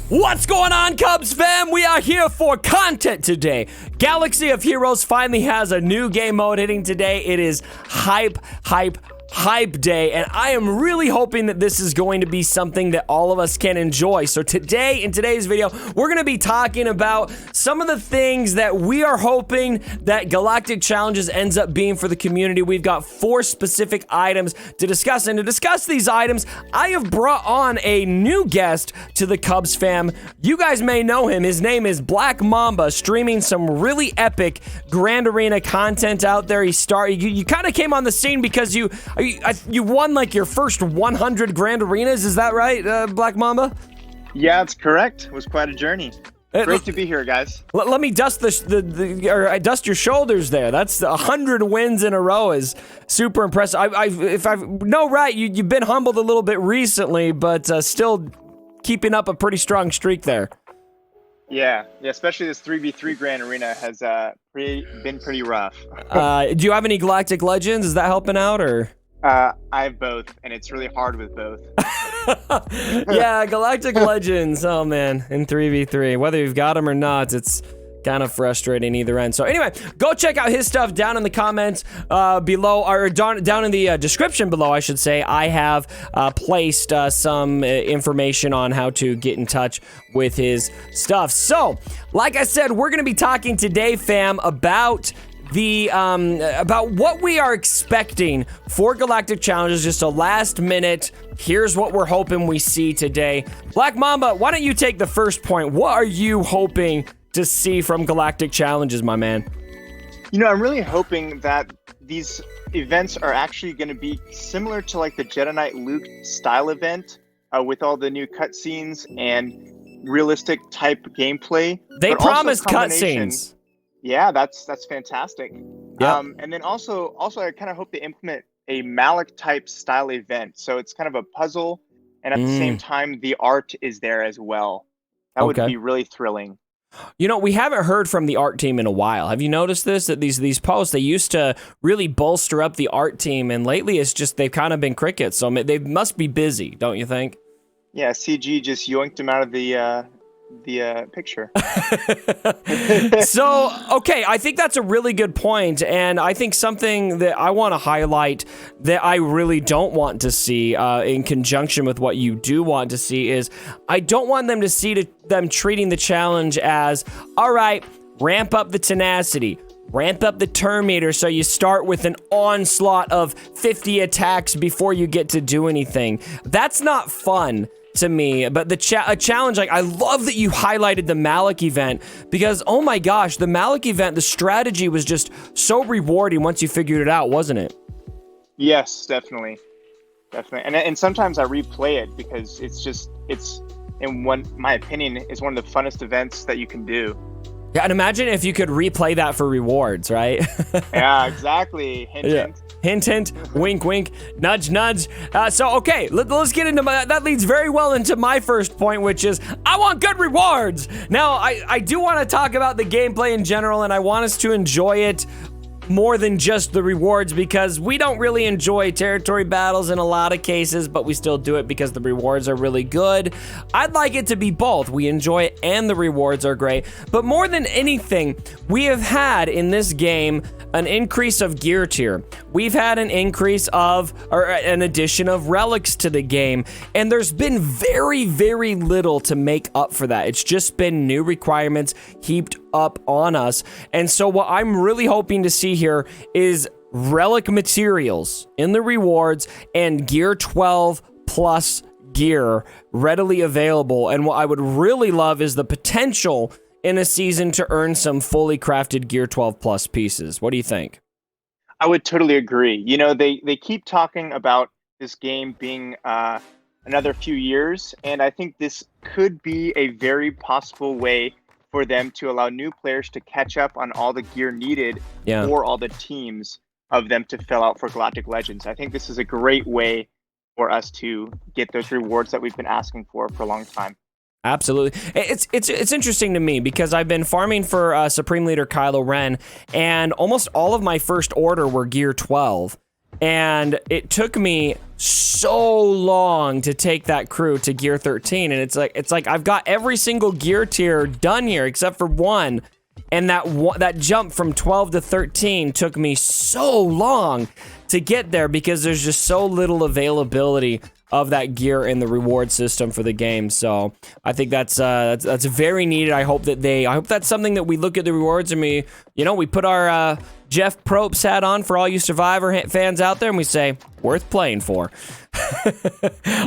What's going on, Cubs fam? We are here for content today. Galaxy of Heroes finally has a new game mode hitting today. It is hype day, and I am really hoping that this is going to be something that all of us can enjoy. So today, in today's video, we're going to be talking about some of the things that we are hoping that Galactic Challenges ends up being for the community. We've got 4 specific items to discuss, and to discuss these items, I have brought on a new guest to the Cubs fam. You guys may know him. His name is Black Mamba, streaming some really epic Grand Arena content out there. You kind of came on the scene because you won like your first 100 Grand Arenas, is that right, Black Mamba? Yeah, that's correct. It was quite a journey. Great to be here, guys. Let me dust I dust your shoulders there. That's 100 wins in a row is super impressive. If I know right, you've been humbled a little bit recently, but still keeping up a pretty strong streak there. Yeah, especially this 3v3 Grand Arena has been pretty rough. Do you have any Galactic Legends? Is that helping out, or? I have both, and it's really hard with both. Yeah, Galactic Legends. Oh man, in 3v3, whether you've got them or not, it's kind of frustrating either end. So anyway, go check out his stuff down in the comments below, or down in the description below, I should say. I have placed some information on how to get in touch with his stuff. So, like I said, we're gonna be talking today, fam, about about what we are expecting for Galactic Challenges. Just a last minute, here's what we're hoping we see today. Black Mamba, why don't you take the first point? What are you hoping to see from Galactic Challenges, my man? You know, I'm really hoping that these events are actually going to be similar to like the Jedi Knight Luke style event, with all the new cutscenes and realistic type gameplay. They promised cutscenes. Yeah, that's fantastic. Yep. And then also I kind of hope they implement a Malik type style event. So it's kind of a puzzle, and at the same time, the art is there as well. That would be really thrilling. You know, we haven't heard from the art team in a while. Have you noticed this? That these posts, they used to really bolster up the art team, and lately it's just they've kind of been crickets. So they must be busy, don't you think? Yeah, CG just yoinked him out of the picture. So, okay, I think that's a really good point, and I think something that I want to highlight that I really don't want to see in conjunction with what you do want to see is I don't want them to see them treating the challenge as, all right, ramp up the tenacity, ramp up the turn meter so you start with an onslaught of 50 attacks before you get to do anything. That's not fun to me, but a challenge, like, I love that you highlighted the Malik event, because oh my gosh, the Malik event, the strategy was just so rewarding once you figured it out, wasn't it? Yes, definitely. And sometimes I replay it because it's in my opinion, is one of the funnest events that you can do. Yeah, and imagine if you could replay that for rewards, right? Yeah, exactly. Hint, hint. Hint, hint, wink, wink, nudge, nudge. So, okay, let's get into that leads very well into my first point, which is I want good rewards. Now, I do want to talk about the gameplay in general, and I want us to enjoy it more than just the rewards, because we don't really enjoy territory battles in a lot of cases, but we still do it because the rewards are really good. I'd like it to be both. We enjoy it and the rewards are great. But more than anything, we have had in this game an increase of gear tier. We've had an increase of, or an addition of relics to the game, and there's been very, very little to make up for that. It's just been new requirements heaped up on us. And so what I'm really hoping to see here is relic materials in the rewards and gear 12 plus gear readily available. And what I would really love is the potential in a season to earn some fully crafted gear 12 plus pieces. What do you think? I would totally agree. You know, they keep talking about this game being another few years, and I think this could be a very possible way for them to allow new players to catch up on all the gear needed for all the teams of them to fill out for Galactic Legends. I think this is a great way for us to get those rewards that we've been asking for a long time. Absolutely. It's interesting to me because I've been farming for Supreme Leader Kylo Ren, and almost all of my first order were gear 12. And it took me so long to take that crew to gear 13, and it's like I've got every single gear tier done here except for one, and that jump from 12 to 13 took me so long to get there because there's just so little availability of that gear in the reward system for the game. So I think that's very needed. I hope that's something that we look at the rewards and we put our Jeff Probst hat on for all you Survivor fans out there, and we say worth playing for.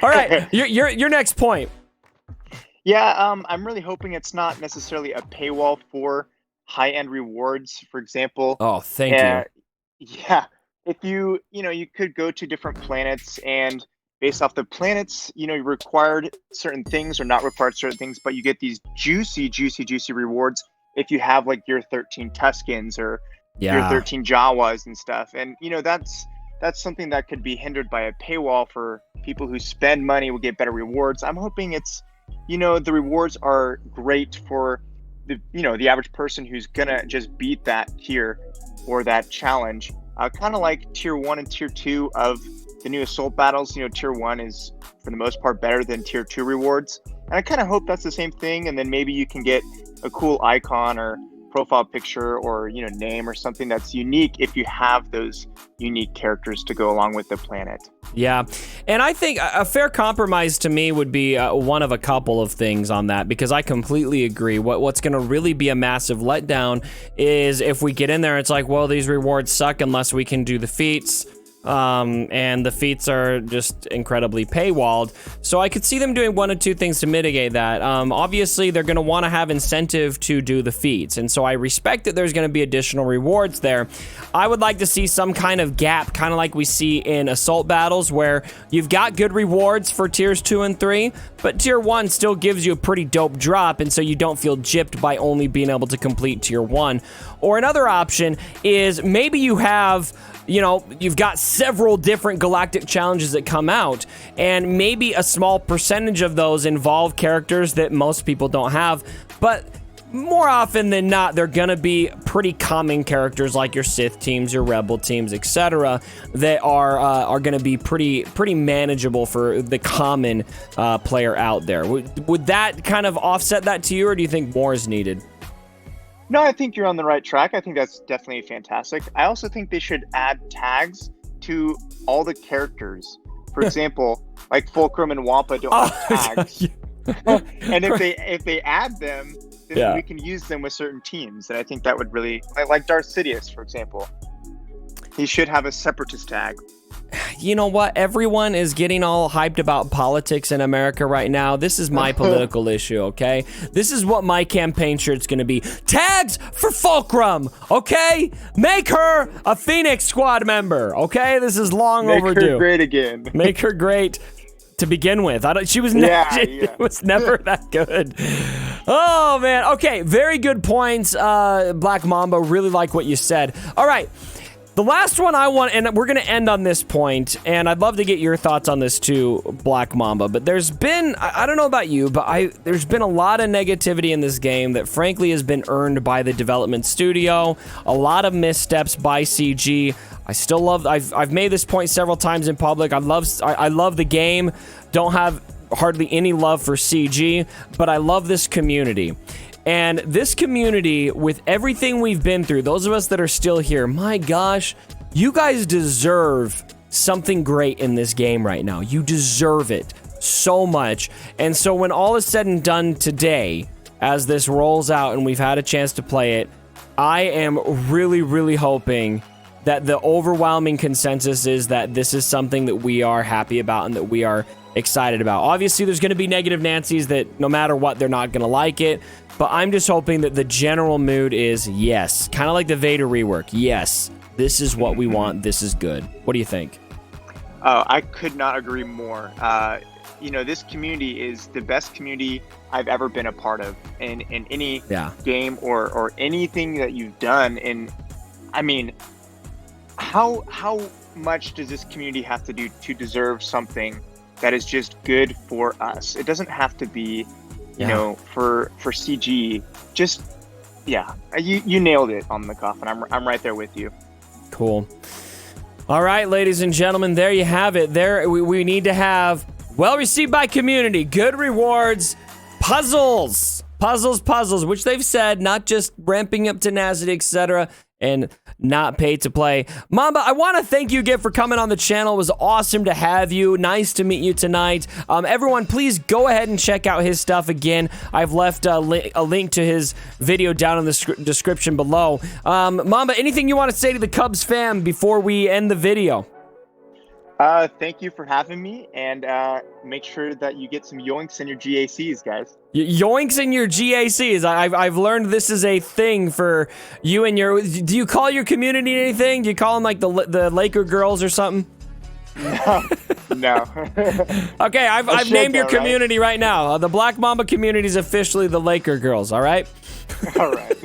All right, your next point. Yeah, I'm really hoping it's not necessarily a paywall for high-end rewards. For example. Oh, thank you. Yeah, if you could go to different planets, and based off the planets, you required certain things or not required certain things, but you get these juicy rewards if you have like your 13 Tuscans or your 13 Jawas and stuff. And that's something that could be hindered by a paywall. For people who spend money will get better rewards. I'm hoping it's the rewards are great for the average person who's gonna just beat that tier or that challenge. Kind of like tier 1 and tier 2 of the new assault battles. Tier 1 is for the most part better than tier 2 rewards, and I kind of hope that's the same thing. And then maybe you can get a cool icon or profile picture or name or something that's unique if you have those unique characters to go along with the planet. Yeah, and I think a fair compromise to me would be one of a couple of things on that, because I completely agree. What's going to really be a massive letdown is if we get in there, it's like, well, these rewards suck unless we can do the feats. And the feats are just incredibly paywalled. So I could see them doing one of two things to mitigate that. Obviously, they're going to want to have incentive to do the feats, and so I respect that there's going to be additional rewards there. I would like to see some kind of gap, kind of like we see in assault battles, where you've got good rewards for tiers 2 and 3, but tier 1 still gives you a pretty dope drop, and so you don't feel gypped by only being able to complete tier 1. Or another option is maybe you have, you've got several different galactic challenges that come out, and maybe a small percentage of those involve characters that most people don't have, but more often than not, they're gonna be pretty common characters like your Sith teams, your Rebel teams, etc., that are gonna be pretty manageable for the common player out there. Would that kind of offset that to you, or do you think more is needed? No, I think you're on the right track. I think that's definitely fantastic. I also think they should add tags to all the characters. For example, like Fulcrum and Wampa don't have tags. And if they add them, then we can use them with certain teams. And I think that would really, like Darth Sidious, for example. He should have a separatist tag. You know what? Everyone is getting all hyped about politics in America right now. This is my political issue, okay? This is what my campaign shirt's gonna be. Tags for Fulcrum, okay? Make her a Phoenix Squad member, okay? This is long overdue. Make her great again. Make her great to begin with. She was never that good. Oh, man. Okay, very good points, Black Mamba. Really like what you said. All right. The last one I want, and we're going to end on this point, and I'd love to get your thoughts on this too, Black Mamba, but there's been, I don't know about you, but there's been a lot of negativity in this game that frankly has been earned by the development studio, a lot of missteps by CG. I still love, I've made this point several times in public, I love the game, don't have hardly any love for CG, but I love this community. And this community, with everything we've been through, those of us that are still here, my gosh, you guys deserve something great in this game right now. You deserve it so much. And so when all is said and done today, as this rolls out and we've had a chance to play it, I am really, really hoping that the overwhelming consensus is that this is something that we are happy about and that we are excited about. Obviously, there's going to be negative Nancys that no matter what, they're not going to like it. But I'm just hoping that the general mood is yes. Kind of like the Vader rework. Yes, this is what we want. This is good. What do you think? Oh, I could not agree more. This community is the best community I've ever been a part of in any game or anything that you've done. And I mean, how much does this community have to do to deserve something that is just good for us? It doesn't have to be for CG. Just you nailed it on the coffin. I'm right there with you. Cool. All right, ladies and gentlemen, there you have it. We need to have well received by community, good rewards, puzzles, which they've said, not just ramping up tenacity, etc., and not pay to play. Mamba, I want to thank you again for coming on the channel. It was awesome to have you. Nice to meet you tonight. Everyone, please go ahead and check out his stuff again. I've left a link to his video down in the description below. Mamba, anything you want to say to the Cubs fam before we end the video? Thank you for having me, and make sure that you get some yoinks in your GACs, guys. Yoinks in your GACs. I've learned this is a thing for you and your. Do you call your community anything? Do you call them like the Laker girls or something? No. Okay, I've named your community right now. The Black Mamba community is officially the Laker girls. All right. All right.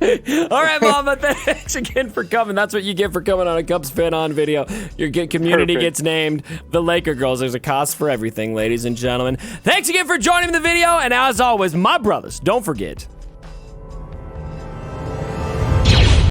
All right, Mamba, thanks again for coming. That's what you get for coming on a Cubs Fan On video. Your community gets named the Laker Girls. There's a cost for everything, ladies and gentlemen. Thanks again for joining the video, and as always, my brothers, don't forget,